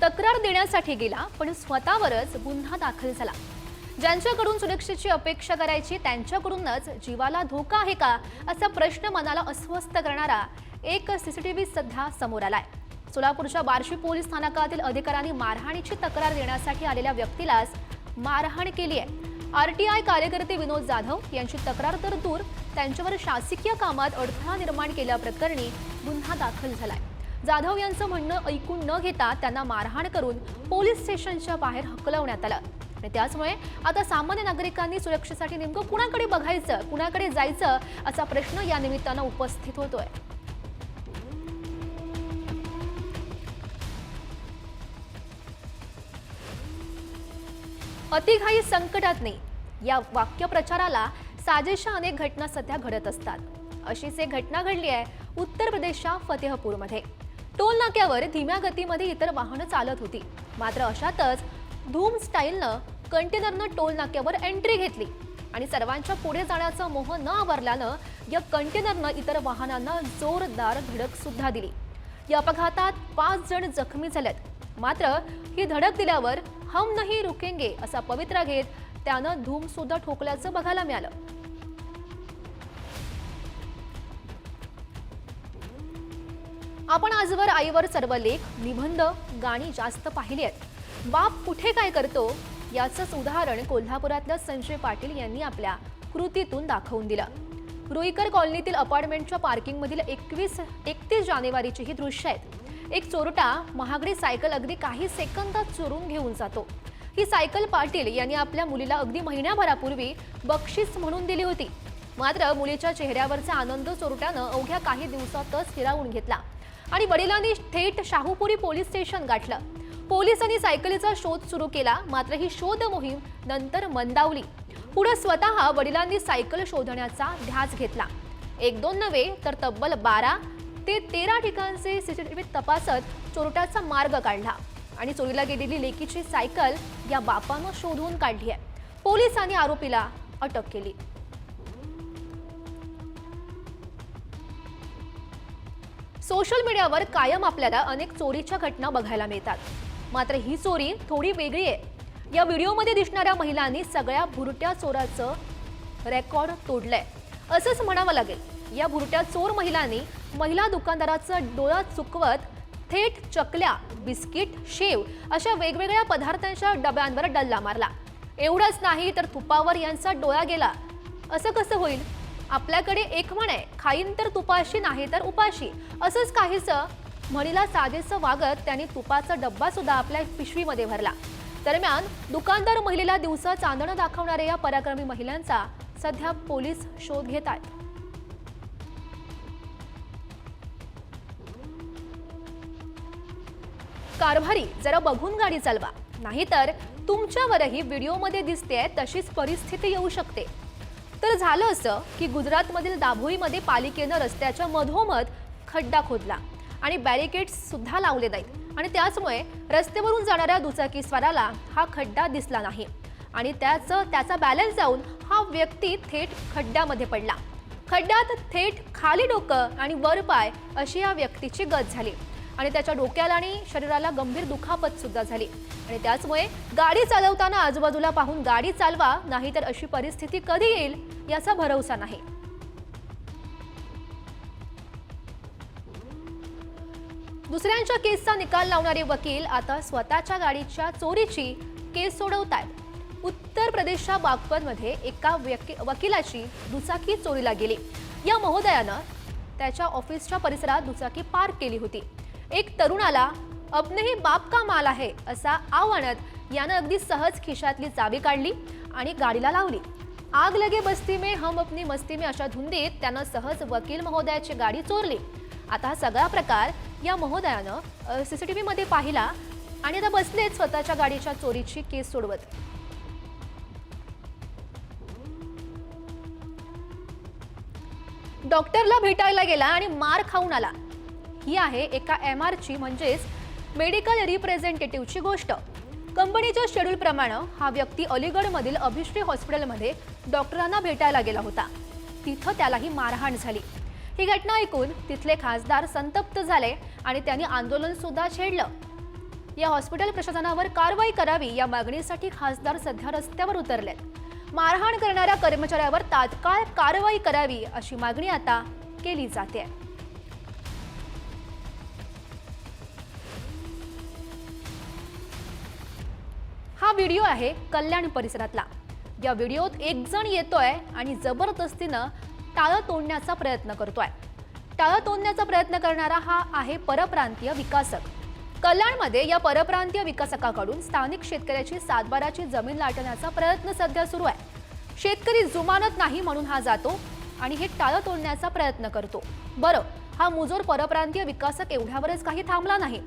तक्रार देण्यासाठी गेला पण स्वतःवरच गुन्हा दाखल झाला। ज्यांच्याकडून सुरक्षेची अपेक्षा करायची त्यांच्याकडूनच जीवाला धोका आहे का असा प्रश्न मनाला अस्वस्थ करणारा एक सीसीटीव्ही सध्या समोर आलाय। सोलापूरच्या बार्शी पोलीस स्थानकातील अधिकाऱ्यांनी मारहाणीची तक्रार देण्यासाठी आलेल्या व्यक्तीलाच मारहाण केली आहे। आरटीआय कार्यकर्ते विनोद जाधव यांची तक्रार तर दूर, त्यांच्यावर शासकीय कामात अडथळा निर्माण केल्याप्रकरणी गुन्हा दाखल झालाय। जाधव यांचं म्हणणं ऐकून न घेता त्यांना मारहाण करून पोलीस स्टेशनच्या बाहेर हकलवण्यात आलं आणि त्याचमुळे आता सामान्य नागरिकांनी सुरक्षेसाठी नेमकं कुणाकडे बघायचं, कुणाकडे जायचं असा प्रश्न या निमित्तानं उपस्थित होतोय। अतिघाई संकटात नाही या वाक्यप्रचाराला साजेशा अनेक घटना सध्या घडत असतात। अशीच एक घटना घडली आहे उत्तर प्रदेशच्या फतेहपूरमध्ये। टोल नाक्यावर धीम्या गतीमध्ये इतर वाहनं चालत होती, मात्र अशातच धूम स्टाईलनं कंटेनरनं टोल नाक्यावर एंट्री घेतली आणि सर्वांच्या पुढे जाण्याचा मोह न आवरल्यानं या कंटेनरनं इतर वाहनांना जोरदार धडक सुद्धा दिली। या अपघातात 5 जण जखमी झालेत, मात्र ही धडक दिल्यावर हम नहीं रुकेंगे असा पवित्रा घेत त्यानं धूम सुद्धा ठोकल्याचं बघायला मिळालं। आपण आजवर आईवर सर्व लेख, निबंध, गाणी जास्त पाहिली आहेत। बाप कुठे काय करतो याचंच उदाहरण कोल्हापुरातल्या संजय पाटील यांनी आपल्या कृतीतून दाखवून दिलं। रुईकर कॉलनीतील अपार्टमेंटच्या पार्किंगमधील 31 जानेवारीची ही दृश्य आहेत। एक चोरटा महागडी सायकल अगदी काही सेकंदात चोरून घेऊन जातो। ही सायकल पाटील यांनी आपल्या मुलीला अगदी महिन्याभरापूर्वी बक्षीस म्हणून दिली होती, मात्र मुलीच्या चेहऱ्यावरचा आनंद चोरट्यानं अवघ्या काही दिवसातच हिरावून घेतला आणि वडिलांनी थेट शाहूपुरी पोलीस स्टेशन गाठलं। पोलिसांनी सायकलीचा शोध सुरू केला, मात्र ही शोध मोहीम नंतर मंदावली। पुढे स्वतः वडिलांनी सायकल शोधण्याचा ध्यास घेतला। 1-2 नव्हे तर तब्बल 12 ते 13 ठिकाणचे सीसीटीव्ही तपासत चोरट्याचा मार्ग काढला आणि चोरीला गेलेली लेकीची सायकल या बापानं शोधून काढली आहे। पोलिसांनी आरोपीला अटक केली। सोशल मीडियावर कायम आपल्याला अनेक चोरीच्या घटना बघायला मिळतात, मात्र ही चोरी थोडी वेगळी आहे। या व्हिडिओमध्ये दिसणाऱ्या महिलांनी सगळ्या भुरट्या चोराचं रेकॉर्ड तोडलंय असंच म्हणावं लागेल। या भुरट्या चोर महिलांनी महिला दुकानदाराचा डोळा चुकवत थेट चकल्या, बिस्किट, शेव अशा वेगवेगळ्या पदार्थांच्या डब्यांवर डल्ला मारला। एवढंच नाही तर तुपावर यांचा डोळा गेला। असं कसं होईल? आपल्याकडे एक म्हण आहे, खाईन तर तुपाशी नाही तर उपाशी, असंच काहीसं म्हणीला साजेसं वागत त्यांनी तुपाचा डब्बा सुद्धा आपल्या पिशवीमध्ये भरला। दरम्यान दुकानदार महिलेला दिवसा चांदणं दाखवणाऱ्या या पराक्रमी महिलांचा सध्या पोलीस शोध घेत आहेत। कारभारी जरा बघून गाडी चालवा, नाहीतर तुमच्यावरही व्हिडिओमध्ये दिसते तशीच परिस्थिती येऊ शकते। तर झालं असं की गुजरातमधील दाभोईमध्ये पालिकेनं रस्त्याच्या मधोमध खड्डा खोदला आणि बॅरिकेड्स सुद्धा लावले नाहीत आणि त्याचमुळे रस्त्यावरून जाणाऱ्या दुचाकीस्वाराला हा खड्डा दिसला नाही आणि त्याचा बॅलन्स जाऊन हा व्यक्ती थेट खड्ड्यामध्ये पडला। खड्ड्यात थेट खाली डोकं आणि वर पाय अशी या व्यक्तीची गत झाली आणि त्याच्या डोक्याला आणि शरीराला गंभीर दुखापत सुद्धा झाली आणि त्याचमुळे गाडी चालवताना आजूबाजूला पाहून गाडी चालवा, नाहीतर अशी परिस्थिती कधी येईल याचा भरवसा नाही। दुसऱ्यांच्या केसचा निकाल लावणारे वकील आता स्वतःच्या गाडीच्या चोरीची केस सोडवतायत। उत्तर प्रदेशच्या बागपतमध्ये एका वकिलाची दुचाकी चोरीला गेली। या महोदयानं त्याच्या ऑफिसच्या परिसरात दुचाकी पार्क केली होती। एक तरुणाला अब नहीं बाप का माल आहे असा आव आणत यानं अगदी सहज खिशातली चावी काढली आणि गाडीला लावली। आग लगे बस्ती में हम अपनी मस्ती में अशा धुंदीत त्यानं सहज वकील महोदयाची गाडी चोरली। आता हा सगळा प्रकार या महोदयानं सीसीटीव्ही मध्ये पाहिला आणि आता बसलेत स्वतःच्या गाडीच्या चोरीची केस सोडवत। डॉक्टरला भेटायला गेला आणि मार खाऊन आला। ही आहे एका MRची म्हणजेच मेडिकल रिप्रेझेंटेटिव्हची गोष्ट। कंपनीच्या शेड्यूल प्रमाणे हा व्यक्ती अलीगडमधील अभिश्री हॉस्पिटलमध्ये डॉक्टरांना भेटायला गेला होता। तिथं त्यालाही मारहाण झाली। ही घटना ऐकून तिथले खासदार संतप्त झाले आणि त्यांनी आंदोलन सुद्धा छेडलं। या हॉस्पिटल प्रशासनावर कारवाई करावी या मागणीसाठी खासदार सध्या रस्त्यावर उतरलेत। मारहाण करणाऱ्या कर्मचाऱ्यावर तात्काळ कारवाई करावी अशी मागणी आता केली जाते। हा व्हिडिओ आहे कल्याण परिसरातला। या व्हिडिओत एक जण येतोय आणि जबरदस्तीने टाळं तोडण्याचा प्रयत्न करतोय। टाळं तोडण्याचा प्रयत्न करणारा हा आहे परप्रांतीय विकासक। कल्याणमध्ये या परप्रांतीय विकासकाकडून स्थानिक शेतकऱ्याची सातबाराची जमीन लाटण्याचा प्रयत्न सध्या सुरू आहे। शेतकरी जुमानत नाही म्हणून हा जातो आणि हे टाळं तोडण्याचा प्रयत्न करतो। बरं, हा मुजोर परप्रांतीय विकासक एवढ्यावरच काही थांबला नाही,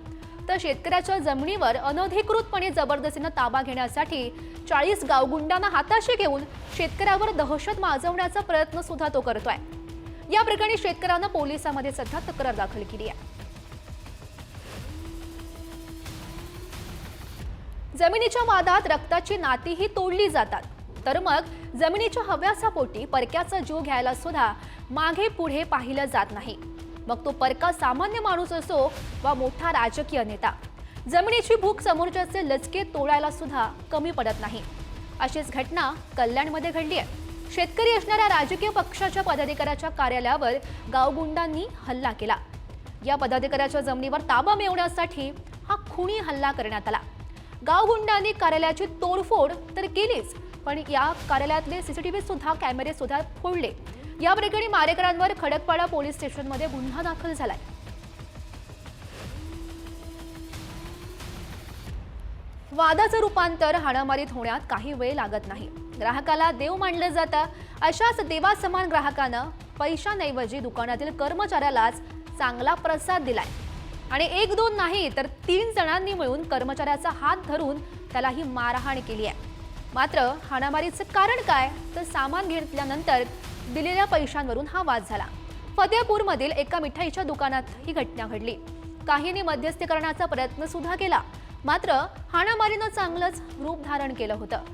तर शेतकऱ्याच्या जमिनीवर अनधिकृतपणे जबरदस्तीने ताबा घेण्यासाठी 40 गावगुंडांना हाताशी घेऊन शेतकऱ्यावर दहशत माजवण्याचा प्रयत्न सुद्धा तो करतोय। या प्रकरणी शेतकऱ्यानं पोलिसांमध्ये सध्या तक्रार दाखल केली आहे। जमिनीच्या वादात रक्ताची नातीही तोडली जातात, तर मग जमिनीच्या हव्यासापोटी परक्याचा जीव घ्यायला सुद्धा मागे पुढे पाहिलं जात नाही। मग तो परका सामान्य माणूस असो वा मोठा राजकीय नेता, जमिनीची भूक समोरच्याचे लचके तोडायला सुद्धा कमी पडत नाही। अशीच घटना कल्याणमध्ये घडली आहे। शेतकरी असणाऱ्या राजकीय पक्षाच्या पदाधिकाऱ्याच्या कार्यालयावर गावगुंडांनी हल्ला केला। या पदाधिकाऱ्याच्या जमिनीवर ताबा मिळवण्यासाठी हा खुनी हल्ला करण्यात आला। गावगुंडांनी कार्यालयाची तोडफोड तर केलीच, पण या कार्यालयातले सीसीटीव्ही सुद्धा कॅमेरे सुद्धा फोडले। या प्रकरणी मारेकरांवर खडकपाडा पोलीस स्टेशनमध्ये गुन्हा दाखल झालाय। वादाचं रूपांतर हाणामारीत होण्यात काही वेळ लागत नाही। ग्राहकाला देव मानलं जातं, अशाच देवासमान ग्राहकानं पैशांऐवजी दुकानातील कर्मचाऱ्यालाच चांगला प्रसाद दिलाय आणि 1-2 नाही तर 3 जणांनी मिळून कर्मचाऱ्याचा हात धरून त्याला ही मारहाण केली आहे। मात्र हाणामारीचं कारण काय, तर सामान घेतल्यानंतर दिलेल्या पैशांवरून हा वाद झाला। फतेहपूरमधील एका मिठाईच्या दुकानात ही घटना घडली। काहींनी मध्यस्थी करण्याचा प्रयत्न सुद्धा केला, मात्र हाणामारीनं चांगलंच रूप धारण केलं होतं।